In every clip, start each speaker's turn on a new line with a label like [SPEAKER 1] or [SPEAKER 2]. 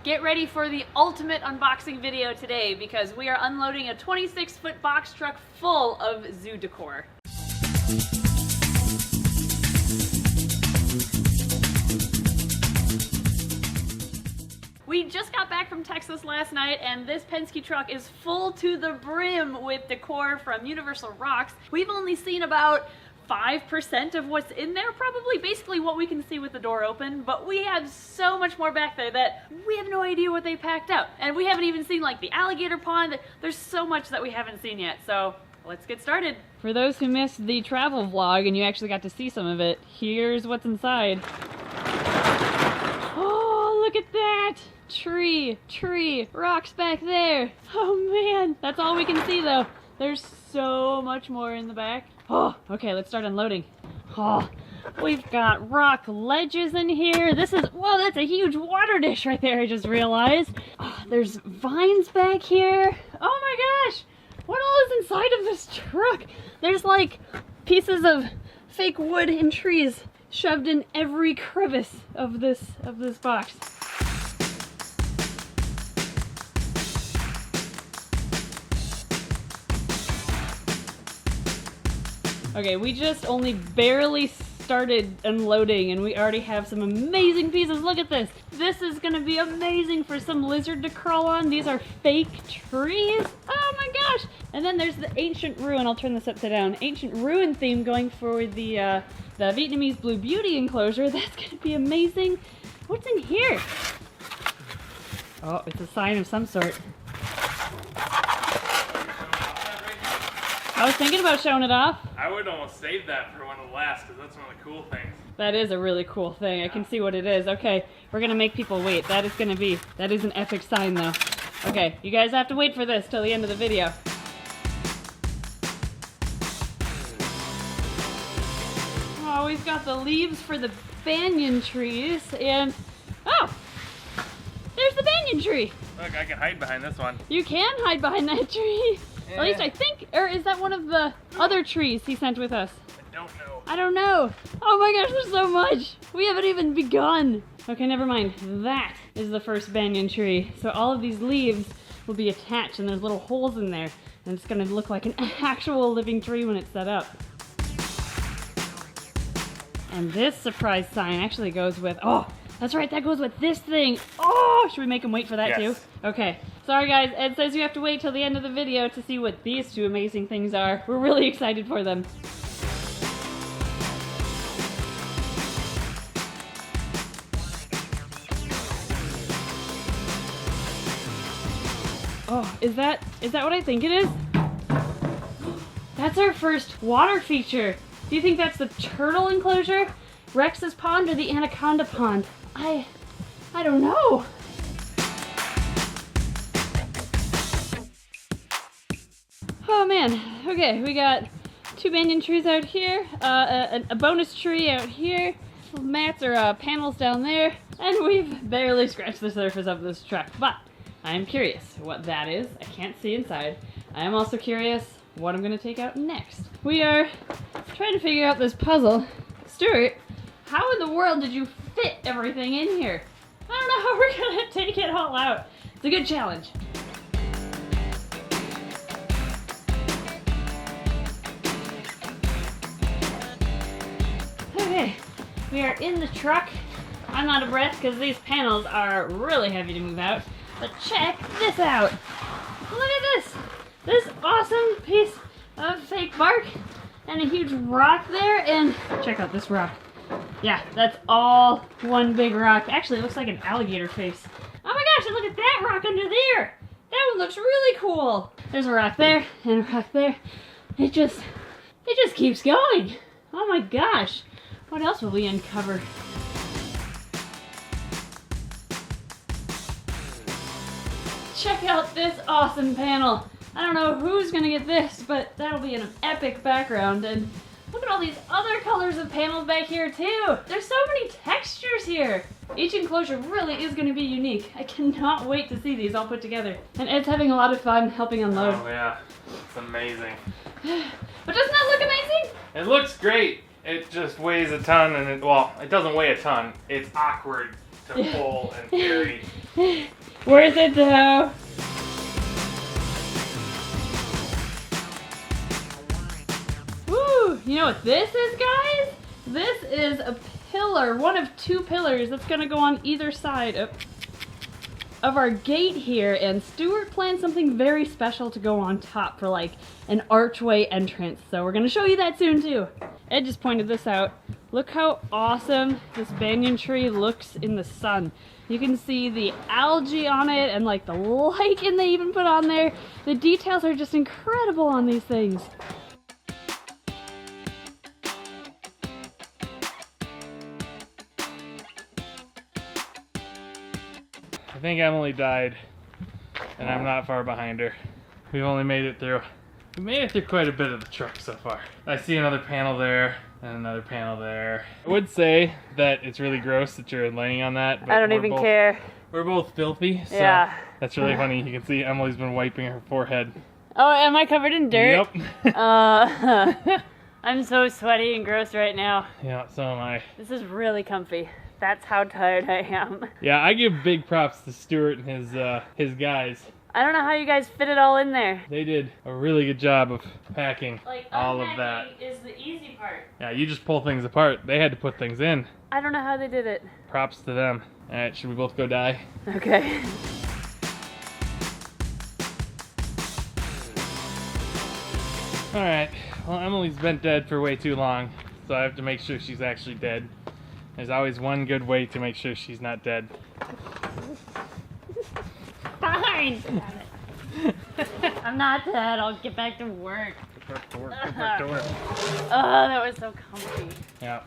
[SPEAKER 1] Get ready for the ultimate unboxing video today because we are unloading a 26-foot box truck full of zoo decor. We just got back from Texas last night and this Penske truck is full to the brim with decor from Universal Rocks. We've only seen about 5% of what's in there, probably basically what we can see with the door open, but we have so much more back there that we have no idea what they packed out. And we haven't even seen like the alligator pond. There's so much that we haven't seen yet, so let's get started. For those who missed the travel vlog and you actually got to see some of it, here's what's inside. Oh, look at that! Tree, rocks back there. Oh man, that's all we can see though. There's so much more in the back. Oh, okay, let's start unloading. Oh, we've got rock ledges in here. This is, whoa, that's a huge water dish right there, I just realized. Oh, there's vines back here. Oh my gosh, what all is inside of this truck? There's like pieces of fake wood and trees shoved in every crevice of this box. Okay, we just only barely started unloading and we already have some amazing pieces. Look at this. This is gonna be amazing for some lizard to crawl on. These are fake trees. Oh my gosh. And then there's the ancient ruin. I'll turn this upside down. Ancient ruin theme going for the Vietnamese Blue Beauty enclosure. That's gonna be amazing. What's in here? Oh, it's a sign of some sort. I was thinking about showing it off.
[SPEAKER 2] I would almost save that for one of the last because that's one of the cool things.
[SPEAKER 1] That is a really cool thing. Yeah. I can see what it is. Okay, we're gonna make people wait. That is an epic sign though. Okay, you guys have to wait for this till the end of the video. Oh, we've got the leaves for the banyan trees and, oh, there's the banyan tree.
[SPEAKER 2] Look, I can hide behind this one.
[SPEAKER 1] You can hide behind that tree. Yeah. At least I think, or is that one of the other trees he sent with us?
[SPEAKER 2] I don't know.
[SPEAKER 1] I don't know. Oh my gosh, there's so much. We haven't even begun. Okay, never mind. That is the first banyan tree. So all of these leaves will be attached and there's little holes in there. And it's gonna look like an actual living tree when it's set up. And this surprise sign actually goes with, oh, that's right, that goes with this thing. Oh, should we make them wait for that too? Okay. Sorry guys, Ed says you have to wait till the end of the video to see what these two amazing things are. We're really excited for them. Oh, is that what I think it is? That's our first water feature. Do you think that's the turtle enclosure, Rex's pond, or the anaconda pond? I don't know. Oh man, okay, we got two banyan trees out here, a bonus tree out here, mats or panels down there, and we've barely scratched the surface of this truck, but I am curious what that is. I can't see inside. I am also curious what I'm going to take out next. We are trying to figure out this puzzle. Stuart, how in the world did you fit everything in here? I don't know how we're going to take it all out. It's a good challenge. Okay, we are in the truck. I'm out of breath because these panels are really heavy to move out. But check this out. Look at this. This awesome piece of fake bark and a huge rock there. And check out this rock. Yeah, that's all one big rock. Actually, it looks like an alligator face. Oh my gosh, and look at that rock under there. That one looks really cool. There's a rock there and a rock there. It just keeps going. Oh my gosh. What else will we uncover? Check out this awesome panel. I don't know who's gonna get this, but that'll be an epic background. And look at all these other colors of panels back here too. There's so many textures here. Each enclosure really is gonna be unique. I cannot wait to see these all put together. And Ed's having a lot of fun helping unload.
[SPEAKER 2] Oh yeah, it's amazing.
[SPEAKER 1] But doesn't that look amazing?
[SPEAKER 2] It looks great. It just weighs a ton and it doesn't weigh a ton. It's awkward to pull and carry.
[SPEAKER 1] Worth it though. Woo! You know what this is, guys? This is a pillar, one of 2 pillars that's gonna go on either side of our gate here, and Stuart planned something very special to go on top for like an archway entrance. So we're gonna show you that soon too. Ed just pointed this out. Look how awesome this banyan tree looks in the sun. You can see the algae on it and like the lichen they even put on there. The details are just incredible on these things.
[SPEAKER 2] I think Emily died, and I'm not far behind her. We've only made it through. We made it through quite a bit of the truck so far. I see another panel there, and another panel there. I would say that it's really gross that you're laying on that, but
[SPEAKER 1] I don't even care.
[SPEAKER 2] We're both filthy, so
[SPEAKER 1] Yeah.
[SPEAKER 2] that's really funny. You can see Emily's been wiping her forehead.
[SPEAKER 1] Oh, am I covered in dirt?
[SPEAKER 2] Yep.
[SPEAKER 1] I'm so sweaty and gross right now.
[SPEAKER 2] Yeah, so am I.
[SPEAKER 1] This is really comfy. That's how tired I am.
[SPEAKER 2] Yeah, I give big props to Stuart and his guys.
[SPEAKER 1] I don't know how you guys fit it all in there.
[SPEAKER 2] They did a really good job of packing
[SPEAKER 1] Like,
[SPEAKER 2] all of that.
[SPEAKER 1] unpacking is the easy part.
[SPEAKER 2] Yeah, you just pull things apart. They had to put things in.
[SPEAKER 1] I don't know how they did it.
[SPEAKER 2] Props to them. All right, should we both go die?
[SPEAKER 1] Okay.
[SPEAKER 2] All right. Well, Emily's been dead for way too long, so I have to make sure she's actually dead. There's always one good way to make sure she's not dead.
[SPEAKER 1] Fine. I'm not dead. I'll get back to work.
[SPEAKER 2] Get back to work. Get back to work.
[SPEAKER 1] Oh, that was so comfy.
[SPEAKER 2] Yeah.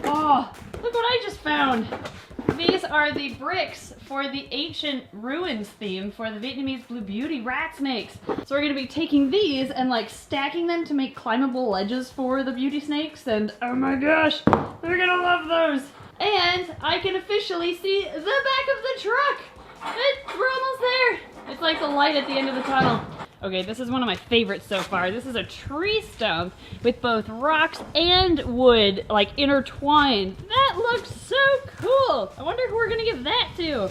[SPEAKER 1] Oh, look what I just found. These are the bricks for the ancient ruins theme for the Vietnamese Blue Beauty rat snakes. So we're gonna be taking these and like stacking them to make climbable ledges for the beauty snakes, and oh my gosh, they're gonna love those. And I can officially see the back of the truck. We're almost there. It's like the light at the end of the tunnel. Okay, this is one of my favorites so far. This is a tree stump with both rocks and wood, like, intertwined. That looks so cool! I wonder who we're gonna give that to.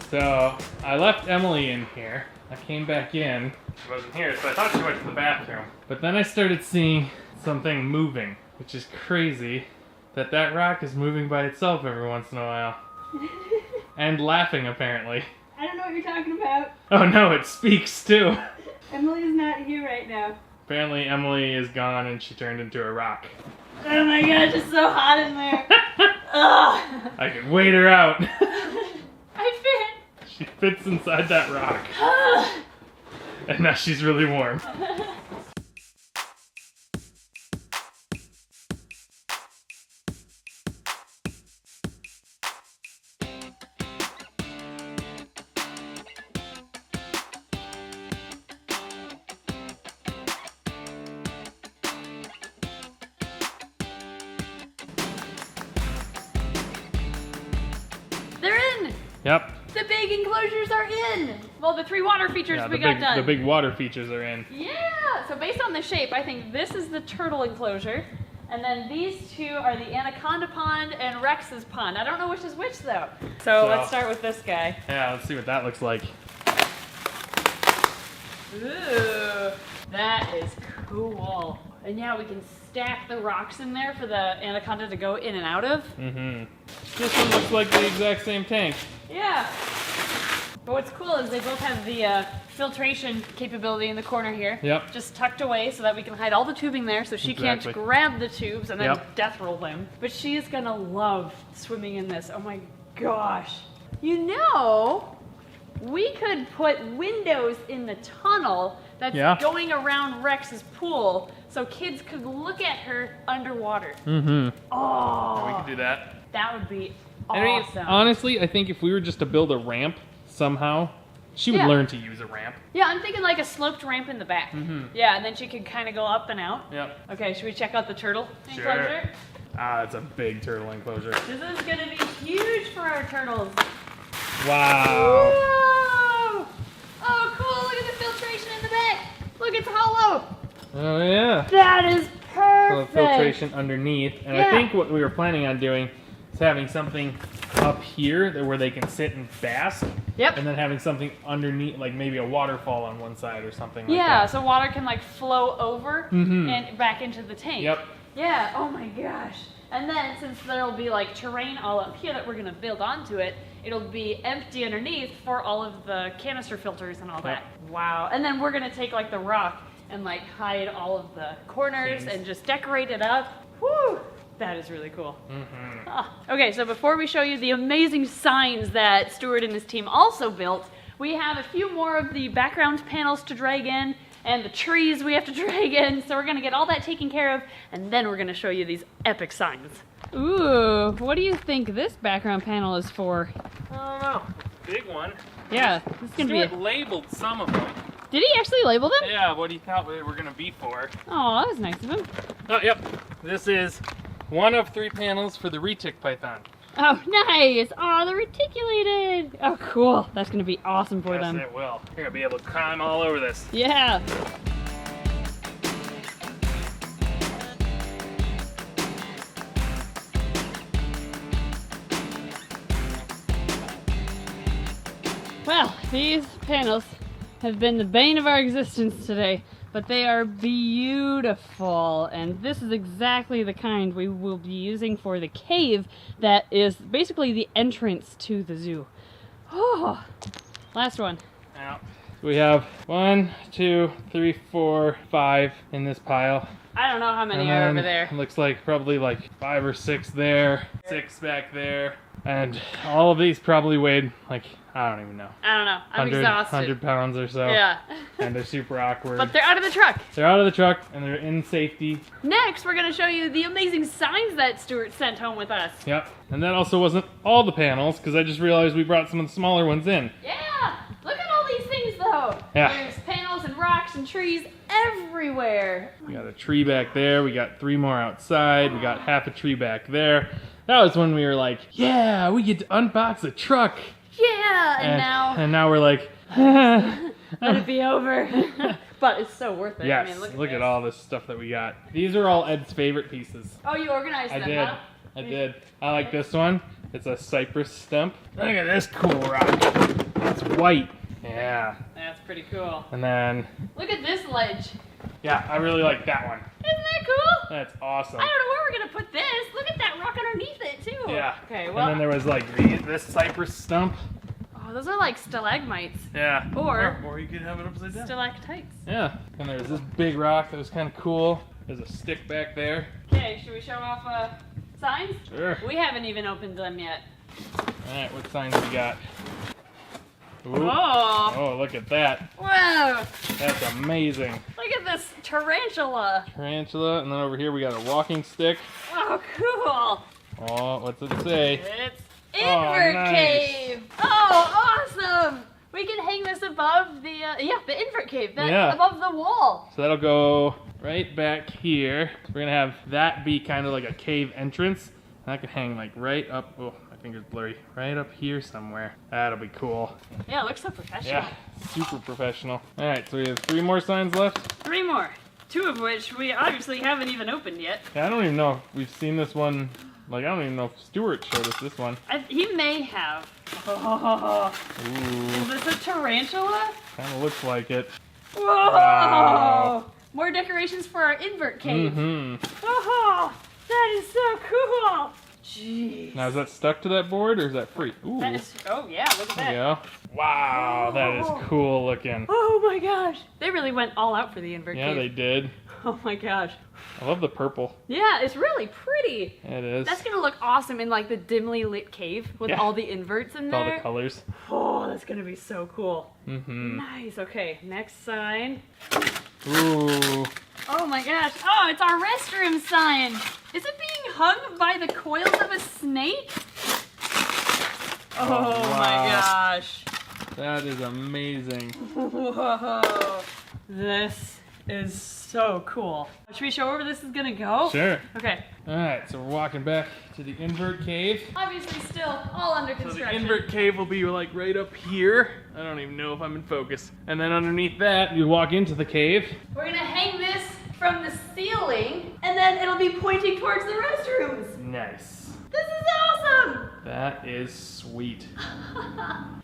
[SPEAKER 2] So, I left Emily in here. I came back in. She wasn't here, so I thought she went to the bathroom. But then I started seeing something moving, which is crazy that that rock is moving by itself every once in a while. And laughing, apparently.
[SPEAKER 1] I don't know what you're talking about.
[SPEAKER 2] Oh no, it speaks too.
[SPEAKER 1] Emily's not here right now.
[SPEAKER 2] Apparently Emily is gone and she turned into a rock.
[SPEAKER 1] Oh my gosh, it's so hot in there. Ugh.
[SPEAKER 2] I could wait her out.
[SPEAKER 1] I fit.
[SPEAKER 2] She fits inside that rock. And now she's really warm.
[SPEAKER 1] They're in.
[SPEAKER 2] Yep.
[SPEAKER 1] The big enclosures are in. Well, the 3 water features
[SPEAKER 2] Yeah,
[SPEAKER 1] we got done.
[SPEAKER 2] the big water features are in.
[SPEAKER 1] Yeah, so based on the shape, I think this is the turtle enclosure, and then these 2 are the anaconda pond and Rex's pond. I don't know which is which though. So let's start with this guy.
[SPEAKER 2] Yeah, let's see what that looks like.
[SPEAKER 1] Ooh, that is cool. And yeah, we can stack the rocks in there for the anaconda to go in and out of.
[SPEAKER 2] Mm-hmm. This one looks like the exact same tank.
[SPEAKER 1] Yeah. But what's cool is they both have the filtration capability in the corner here.
[SPEAKER 2] Yep.
[SPEAKER 1] Just tucked away so that we can hide all the tubing there so she can't grab the tubes and then death roll them. But she is gonna love swimming in this. Oh my gosh. You know, we could put windows in the tunnel that's going around Rex's pool so kids could look at her underwater.
[SPEAKER 2] Mm-hmm.
[SPEAKER 1] Oh.
[SPEAKER 2] We could do that.
[SPEAKER 1] That would be
[SPEAKER 2] I mean,
[SPEAKER 1] awesome.
[SPEAKER 2] honestly, I think if we were just to build a ramp somehow She would
[SPEAKER 1] Yeah.
[SPEAKER 2] learn to use a ramp.
[SPEAKER 1] Yeah, I'm thinking like a sloped ramp in the back. Yeah, and then she can kind of go up and out.
[SPEAKER 2] Yep.
[SPEAKER 1] Okay, should we check out the turtle
[SPEAKER 2] Sure.
[SPEAKER 1] enclosure?
[SPEAKER 2] Ah, it's a big turtle enclosure.
[SPEAKER 1] This is gonna be huge for our turtles.
[SPEAKER 2] Wow.
[SPEAKER 1] Whoa! Oh, cool! Look at the filtration in the back. Look, it's hollow.
[SPEAKER 2] Oh yeah.
[SPEAKER 1] That is
[SPEAKER 2] So the
[SPEAKER 1] perfect.
[SPEAKER 2] filtration underneath, and I
[SPEAKER 1] Yeah.
[SPEAKER 2] think what we were planning on doing is having something up here where they can sit and bask,
[SPEAKER 1] Yep.
[SPEAKER 2] and then having something underneath, like maybe a waterfall on one side or something like
[SPEAKER 1] Yeah,
[SPEAKER 2] that.
[SPEAKER 1] so water can like flow over and back into the tank.
[SPEAKER 2] Yep.
[SPEAKER 1] Yeah, oh my gosh. And then since there'll be like terrain all up here that we're gonna build onto it, it'll be empty underneath for all of the canister filters and all that. Wow. And then we're gonna take like the rock and like hide all of the corners
[SPEAKER 2] Seams.
[SPEAKER 1] and just decorate it up. Woo! That is really cool. Ah, okay, so before we show you the amazing signs that Stuart and his team also built, we have a few more of the background panels to drag in and the trees we have to drag in. So we're gonna get all that taken care of, and then we're gonna show you these epic signs. Ooh, what do you think this background panel is for?
[SPEAKER 2] I don't know. Big one.
[SPEAKER 1] Yeah, this is gonna be.
[SPEAKER 2] Stuart labeled some of them.
[SPEAKER 1] Did he actually label them?
[SPEAKER 2] Yeah, what he thought they were gonna be for.
[SPEAKER 1] Oh, that was nice of him.
[SPEAKER 2] Oh, yep. This is one of 3 panels for the retic python.
[SPEAKER 1] Oh, nice. Oh, they're reticulated. Oh, cool. That's gonna be awesome for
[SPEAKER 2] Yes,
[SPEAKER 1] them.
[SPEAKER 2] it will. You're gonna be able to climb all over this.
[SPEAKER 1] Yeah. Well, these panels have been the bane of our existence today, but they are beautiful, and this is exactly the kind we will be using for the cave that is basically the entrance to the zoo. Oh, last one.
[SPEAKER 2] Now, we have 1, 2, 3, 4, 5 in this pile.
[SPEAKER 1] I don't know how many
[SPEAKER 2] And
[SPEAKER 1] are
[SPEAKER 2] then
[SPEAKER 1] over there.
[SPEAKER 2] It looks like probably like 5 or 6 there, 6 back there, and all of these probably weighed like, I don't even know,
[SPEAKER 1] I don't know. I'm exhausted.
[SPEAKER 2] 100 pounds or so.
[SPEAKER 1] Yeah.
[SPEAKER 2] And they're super awkward.
[SPEAKER 1] But they're out of the truck.
[SPEAKER 2] They're out of the truck and they're in safety.
[SPEAKER 1] Next, we're going to show you the amazing signs that Stuart sent home with us.
[SPEAKER 2] Yep. And that also wasn't all the panels, because I just realized we brought some of the smaller ones in.
[SPEAKER 1] Yeah! Look at all these things, though.
[SPEAKER 2] Yeah.
[SPEAKER 1] There's panels and rocks and trees everywhere.
[SPEAKER 2] We got a tree back there. We got 3 more outside. We got half a tree back there. That was when we were like, yeah, we get to unbox a truck.
[SPEAKER 1] Yeah, and now
[SPEAKER 2] we're like,
[SPEAKER 1] let it be over. But it's so worth it.
[SPEAKER 2] yes,
[SPEAKER 1] I mean,
[SPEAKER 2] look
[SPEAKER 1] this.
[SPEAKER 2] at all this stuff that we got. These are all Ed's favorite pieces.
[SPEAKER 1] Oh, you organized
[SPEAKER 2] I
[SPEAKER 1] them,
[SPEAKER 2] did.
[SPEAKER 1] huh?
[SPEAKER 2] I did. I like this one. It's a cypress stump. Look at this cool rock. It's white. Yeah.
[SPEAKER 1] That's pretty cool.
[SPEAKER 2] And then,
[SPEAKER 1] Look at this ledge.
[SPEAKER 2] yeah, I really like that one.
[SPEAKER 1] Isn't that cool?
[SPEAKER 2] That's awesome.
[SPEAKER 1] I don't know where we're going to put this. Look at that rock underneath it, too.
[SPEAKER 2] Yeah.
[SPEAKER 1] Okay, well.
[SPEAKER 2] And then there was like this cypress stump.
[SPEAKER 1] Oh, those are like stalagmites.
[SPEAKER 2] Yeah.
[SPEAKER 1] Or
[SPEAKER 2] you could have it upside down.
[SPEAKER 1] Stalactites.
[SPEAKER 2] Yeah. And there's this big rock that was kind of cool. There's a stick back there.
[SPEAKER 1] Okay, should we show off signs?
[SPEAKER 2] Sure.
[SPEAKER 1] We haven't even opened them yet.
[SPEAKER 2] Alright, what signs we got? Ooh.
[SPEAKER 1] Oh!
[SPEAKER 2] Oh, look at that.
[SPEAKER 1] Whoa!
[SPEAKER 2] That's amazing.
[SPEAKER 1] Look at this tarantula.
[SPEAKER 2] Tarantula, and then over here we got a walking stick.
[SPEAKER 1] Oh, cool.
[SPEAKER 2] Oh, what's it say?
[SPEAKER 1] It's
[SPEAKER 2] Oh,
[SPEAKER 1] invert
[SPEAKER 2] nice.
[SPEAKER 1] cave. Oh, awesome. We can hang this above the invert cave. That's
[SPEAKER 2] Yeah.
[SPEAKER 1] above the wall.
[SPEAKER 2] So that'll go right back here. We're gonna have that be kind of like a cave entrance. And that could hang like right up, oh, my finger's blurry, right up here somewhere. That'll be cool.
[SPEAKER 1] Yeah, it looks so professional.
[SPEAKER 2] Yeah, super professional. All right, so we have 3 more signs left.
[SPEAKER 1] 3 more. 2 of which we obviously haven't even opened yet.
[SPEAKER 2] Yeah, I don't even know if we've seen this one. Like, I don't even know if Stuart showed us this one.
[SPEAKER 1] He may have. Oh,
[SPEAKER 2] Ooh,
[SPEAKER 1] is this a tarantula?
[SPEAKER 2] kind of looks like it.
[SPEAKER 1] Whoa!
[SPEAKER 2] Wow.
[SPEAKER 1] More decorations for our invert cave.
[SPEAKER 2] Mm-hmm.
[SPEAKER 1] Oh, that is so cool. Jeez.
[SPEAKER 2] Now, is that stuck to that board, or is that free? Ooh,
[SPEAKER 1] That is, oh yeah, look at
[SPEAKER 2] there
[SPEAKER 1] that.
[SPEAKER 2] you go. Wow, that is cool looking.
[SPEAKER 1] Oh my gosh. They really went all out for the invert
[SPEAKER 2] Yeah,
[SPEAKER 1] cave.
[SPEAKER 2] they did.
[SPEAKER 1] Oh my gosh.
[SPEAKER 2] I love the purple.
[SPEAKER 1] Yeah, it's really pretty.
[SPEAKER 2] It is.
[SPEAKER 1] That's gonna look awesome in like the dimly lit cave with
[SPEAKER 2] Yeah.
[SPEAKER 1] all the inverts in
[SPEAKER 2] With all
[SPEAKER 1] there.
[SPEAKER 2] the colors.
[SPEAKER 1] Oh, that's gonna be so cool.
[SPEAKER 2] Mm-hmm.
[SPEAKER 1] Nice. Okay, next sign.
[SPEAKER 2] Ooh.
[SPEAKER 1] Oh my gosh. Oh, it's our restroom sign. Is it being hung by the coils of a snake? Oh,
[SPEAKER 2] wow.
[SPEAKER 1] my gosh.
[SPEAKER 2] That is amazing.
[SPEAKER 1] Whoa. This is so cool. Should we show where this is gonna go?
[SPEAKER 2] Sure.
[SPEAKER 1] Okay.
[SPEAKER 2] Alright, so we're walking back to the invert cave.
[SPEAKER 1] Obviously still all under
[SPEAKER 2] So
[SPEAKER 1] construction.
[SPEAKER 2] the invert cave will be like right up here. I don't even know if I'm in focus. And then underneath that, you walk into the cave.
[SPEAKER 1] We're gonna hang this from the ceiling, and then it'll be pointing towards the restrooms.
[SPEAKER 2] Nice.
[SPEAKER 1] This is awesome!
[SPEAKER 2] That is sweet.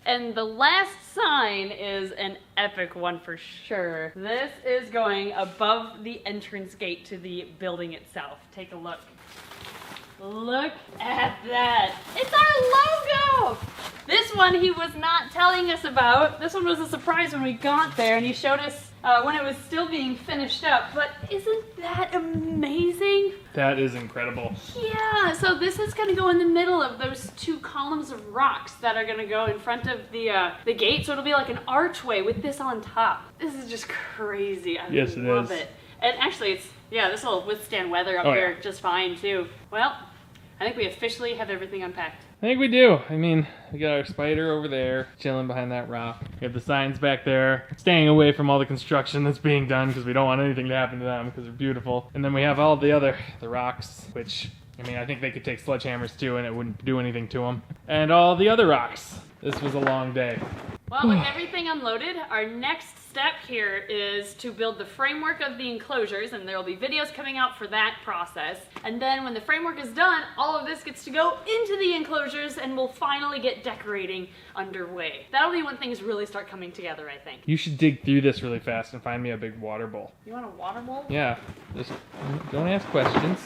[SPEAKER 1] And the last sign is an epic one for sure. This is going above the entrance gate to the building itself. Take a look. Look at that. It's our logo! This one he was not telling us about. This one was a surprise when we got there, and he showed us when it was still being finished up. But isn't that amazing?
[SPEAKER 2] That is incredible.
[SPEAKER 1] Yeah, so this is going to go in the middle of those two columns of rocks that are going to go in front of the gate. So it'll be like an archway with this on top. This is just crazy. I love it. And actually, this will withstand weather up here just fine too. Well, I think we officially have everything unpacked.
[SPEAKER 2] I think we do. I mean, we got our spider over there, chilling behind that rock. We have the signs back there, staying away from all the construction that's being done because we don't want anything to happen to them because they're beautiful. And then we have all the rocks, which, I mean, I think they could take sledgehammers too and it wouldn't do anything to them. And all the other rocks. This was a long day.
[SPEAKER 1] Well, with everything unloaded, our next step here is to build the framework of the enclosures, and there will be videos coming out for that process. And then when the framework is done, all of this gets to go into the enclosures, and we'll finally get decorating underway. That'll be when things really start coming together, I think.
[SPEAKER 2] You should dig through this really fast and find me a big water bowl.
[SPEAKER 1] You want a water bowl?
[SPEAKER 2] Yeah, just don't ask questions.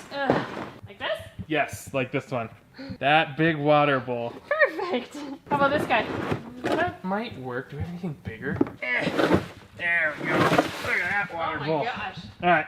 [SPEAKER 1] Like this?
[SPEAKER 2] Yes, like this one. That big water bowl.
[SPEAKER 1] Perfect. How about this guy?
[SPEAKER 2] That might work. Do we have anything bigger? There we go. Look at that water bowl.
[SPEAKER 1] Oh my gosh.
[SPEAKER 2] All right.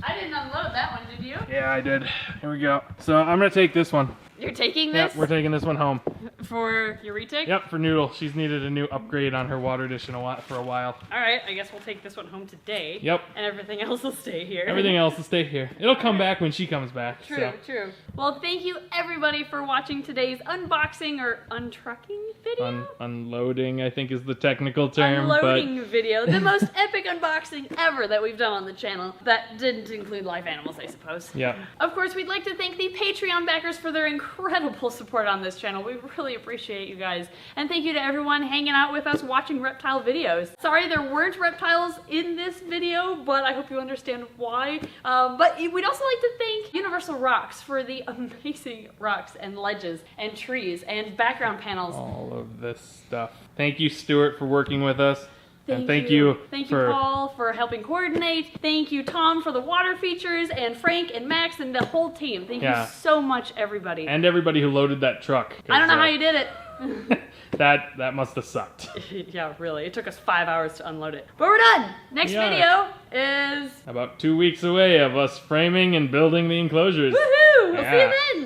[SPEAKER 1] I didn't unload that one, did you?
[SPEAKER 2] Yeah, I did. Here we go. So I'm gonna take this one.
[SPEAKER 1] You're taking
[SPEAKER 2] Yep,
[SPEAKER 1] this?
[SPEAKER 2] we're taking this one home.
[SPEAKER 1] For your retake?
[SPEAKER 2] Yep, for Noodle. She's needed a new upgrade on her water dish for a while.
[SPEAKER 1] Alright, I guess we'll take this one home today.
[SPEAKER 2] Yep.
[SPEAKER 1] And everything else will stay here.
[SPEAKER 2] Everything else will stay here. It'll come back when she comes back.
[SPEAKER 1] True, true. Well, thank you everybody for watching today's unboxing or untrucking video?
[SPEAKER 2] Unloading, I think is the technical term.
[SPEAKER 1] Unloading video. The most epic unboxing ever that we've done on the channel. That didn't include live animals, I suppose.
[SPEAKER 2] Yeah.
[SPEAKER 1] Of course, we'd like to thank the Patreon backers for their incredible support on this channel. We really appreciate you guys. And thank you to everyone hanging out with us watching reptile videos. Sorry there weren't reptiles in this video, but I hope you understand why. But we'd also like to thank Universal Rocks for the amazing rocks and ledges and trees and background panels.
[SPEAKER 2] All of this stuff. Thank you, Stuart, for working with us.
[SPEAKER 1] Thank you, Paul, for helping coordinate. Thank you, Tom, for the water features, and Frank and Max and the whole team. Thank you so much, everybody.
[SPEAKER 2] And everybody who loaded that truck.
[SPEAKER 1] I don't know how you did it.
[SPEAKER 2] that must have sucked.
[SPEAKER 1] Yeah, really. It took us 5 hours to unload it. But we're done. Next video is...
[SPEAKER 2] about 2 weeks away of us framing and building the enclosures.
[SPEAKER 1] Woohoo! We'll see you then.